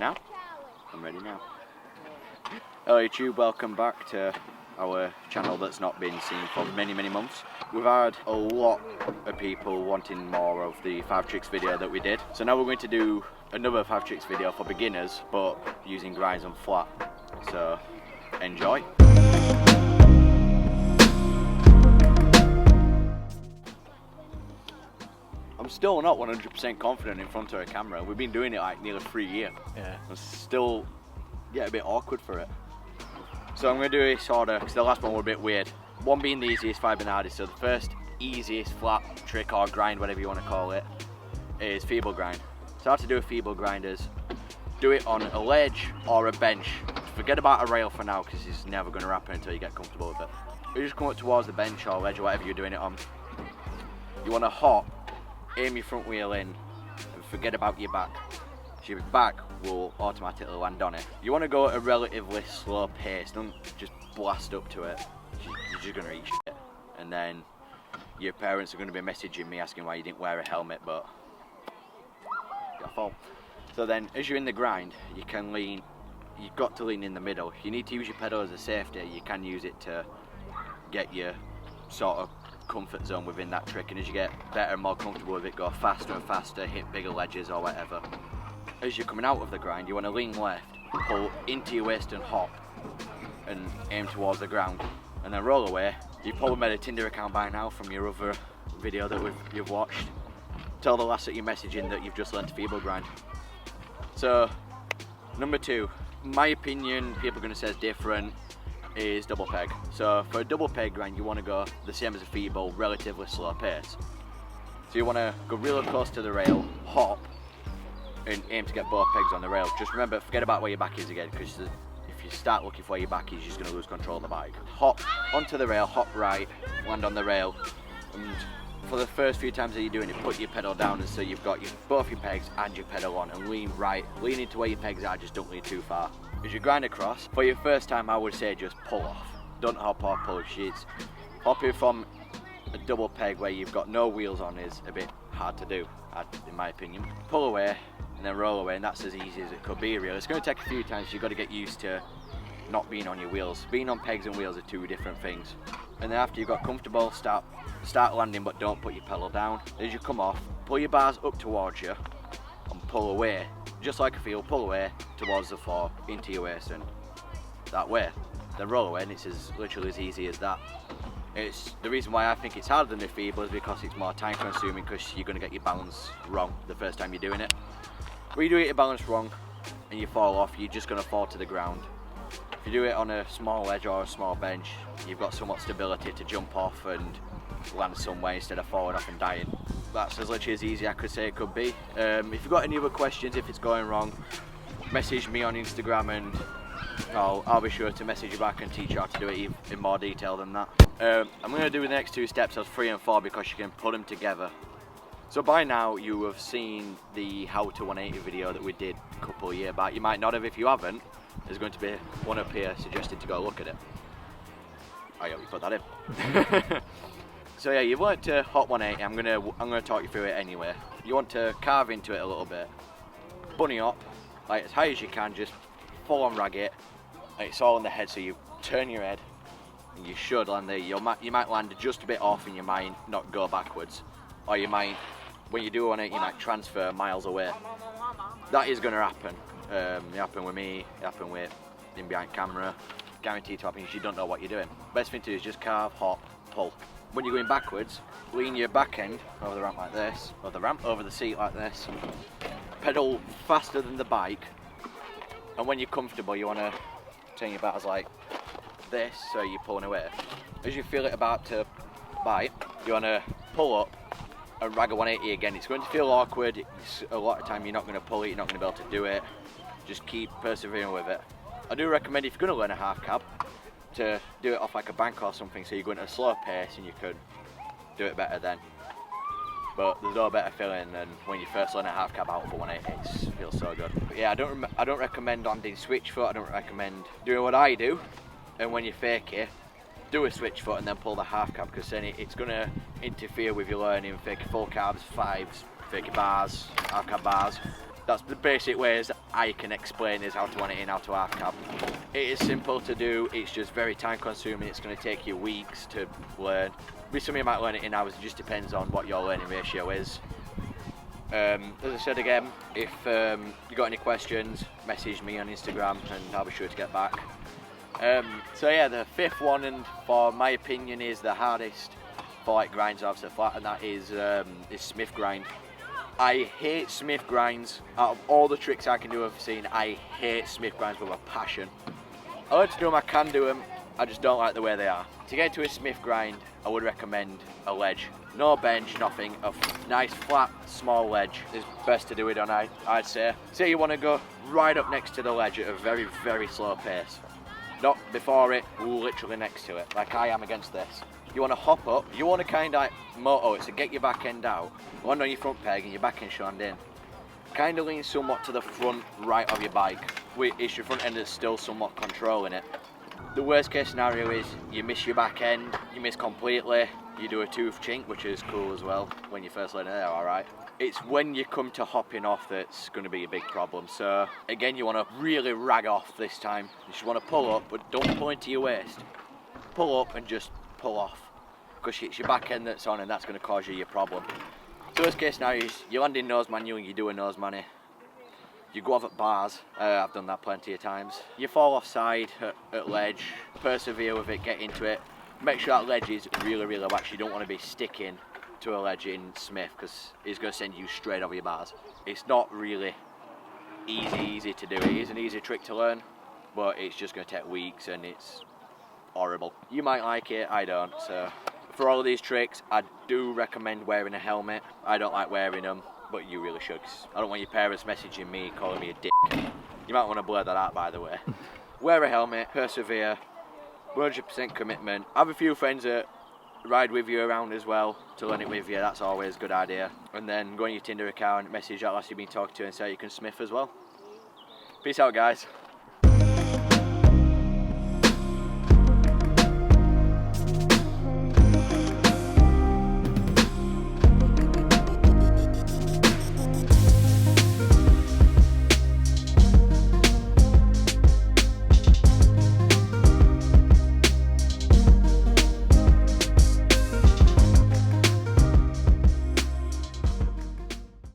Now? I'm ready now. Hello YouTube, welcome back to our channel that's not been seen for many months. We've had a lot of people wanting more of the 5 tricks video that we did. So now we're going to do another 5 tricks video for beginners, but using grinds and flat. So enjoy. I'm still not 100% confident in front of a camera. We've been doing it like nearly 3 years. Yeah. I'm still get a bit awkward for it. So I'm going to do this order because the last one was a bit weird. One being the easiest, 5 being the hardest. So the first easiest flat trick or grind, whatever you want to call it, is feeble grind. So how to do a feeble grind is do it on a ledge or a bench. Forget about a rail for now because it's never going to happen until you get comfortable with it. You just come up towards the bench or ledge or whatever you're doing it on. You want to hop, aim your front wheel in, and forget about your back. So your back will automatically land on it. You want to go at a relatively slow pace, don't just blast up to it. You're just going to eat shit. And then your parents are going to be messaging me asking why you didn't wear a helmet, but you got fall. So then as you're in the grind, you can lean, you've got to lean in the middle. If you need to use your pedal as a safety, you can use it to get your sort of comfort zone within that trick, and as you get better and more comfortable with it, go faster and faster, hit bigger ledges or whatever. As you're coming out of the grind, you want to lean left, pull into your waist and hop, and aim towards the ground, and then roll away. You've probably made a Tinder account by now from your other video that you've watched. Tell the lass that you're messaging that you've just learned to feeble grind. So, number 2, my opinion, people are going to say it's different, is double peg. So for a double peg grind, you want to go the same as a feeble, relatively slow pace. So you want to go really close to the rail, hop, and aim to get both pegs on the rail. Just remember, forget about where your back is again, because if you start looking for where your back is, you're just going to lose control of the bike. Hop onto the rail, hop right, land on the rail, and for the first few times that you're doing it, put your pedal down, and so you've got both your pegs and your pedal on, and lean right, lean into where your pegs are, just don't lean too far. As you grind across, for your first time I would say just pull off. Don't hop or pull sheets. Hopping from a double peg where you've got no wheels on is a bit hard to do, in my opinion. Pull away and then roll away, and that's as easy as it could be really. It's going to take a few times, you've got to get used to not being on your wheels. Being on pegs and wheels are 2 different things. And then after you've got comfortable, start landing, but don't put your pedal down. As you come off, pull your bars up towards you and pull away. Just like a feel, pull away towards the floor, into your waist, and that way. Then roll away, and it's literally as easy as that. It's the reason why I think it's harder than the feeble is because it's more time consuming, because you're going to get your balance wrong the first time you're doing it. When you do it your balance wrong and you fall off, you're just going to fall to the ground. If you do it on a small ledge or a small bench, you've got somewhat stability to jump off and land somewhere instead of falling off and dying. That's as literally as easy I could say it could be. If you've got any other questions, if it's going wrong, message me on Instagram and I'll be sure to message you back and teach you how to do it in more detail than that. I'm going to do the next 2 steps as 3 and 4 because you can put them together. So by now you have seen the How to 180 video that we did a couple of years back. You might not have. If you haven't, there's going to be one up here suggested to go look at it. Oh yeah, we put that in. So yeah, you've learnt to hop 180. I'm gonna talk you through it anyway. You want to carve into it a little bit. Bunny hop, like as high as you can, just full on rag it. And it's all on the head, so you turn your head and you should land there. You might land just a bit off and you might not go backwards. Or you might, when you do 180, you might transfer miles away. That is gonna happen. It happened with me, it happened with in behind camera. Guaranteed to happen if you don't know what you're doing. Best thing to do is just carve, hop, pull. When you're going backwards, lean your back end over the ramp like this, or the ramp over the seat like this. Pedal faster than the bike, and when you're comfortable, you want to turn your batters like this, so you're pulling away. As you feel it about to bite, you want to pull up and rag a 180 again. It's going to feel awkward. A lot of time you're not going to pull it, you're not going to be able to do it. Just keep persevering with it. I do recommend if you're going to learn a half cab, to do it off like a bank or something, so you're going at a slow pace and you could do it better then. But there's no better feeling than when you first learn a half cab out for 180. It feels so good. But yeah, I don't recommend landing switch foot. I don't recommend doing what I do, and when you fake it, do a switch foot and then pull the half cab, because then it's going to interfere with your learning. Fake full cabs, 5s, fake bars, half cab bars. That's the basic ways I can explain is how to want it in, how to half cab. It is simple to do, it's just very time consuming, it's going to take you weeks to learn. With some of you might learn it in hours, it just depends on what your learning ratio is. As I said again, if you got any questions, message me on Instagram and I'll be sure to get back. So yeah, the fifth one, and for my opinion is the hardest for like grinds off the flat, and that is Smith Grind. I hate Smith Grinds. Out of all the tricks I can do I've seen, I hate Smith Grinds with a passion. I like to do them, I can do them, I just don't like the way they are. To get to a Smith Grind, I would recommend a ledge. No bench, nothing, a nice flat, small ledge is best to do it on, I'd say. Say you want to go right up next to the ledge at a very, very slow pace. Not before it, literally next to it, like I am against this. You want to hop up, you want to kind of like moto it, so get your back end out, land on your front peg and your back end shined in. Kind of lean somewhat to the front right of your bike, it's your front end that's still somewhat controlling it. The worst case scenario is you miss your back end, you miss completely, you do a tooth chink, which is cool as well when you first learn it, they're alright. It's when you come to hopping off that's going to be a big problem. So again, you want to really rag off this time. You just want to pull up, but don't pull into your waist. Pull up and just pull off, because it's your back end that's on and that's going to cause you your problem. So worst case scenario is you land in nose manual and you do a nose mani. You go off at bars, I've done that plenty of times. You fall off side at ledge, persevere with it, get into it. Make sure that ledge is really, really lax. You don't want to be sticking to a ledge in Smith because it's going to send you straight over your bars. It's not really easy to do. It is an easy trick to learn, but it's just going to take weeks and it's horrible. You might like it, I don't. So for all of these tricks, I do recommend wearing a helmet. I don't like wearing them, but you really should. I don't want your parents messaging me, calling me a dick. You might want to blur that out, by the way. Wear a helmet, persevere, 100% commitment. Have a few friends that ride with you around as well to learn it with you. That's always a good idea. And then go on your Tinder account, message that last you've been talking to and say you can Smith as well. Peace out, guys.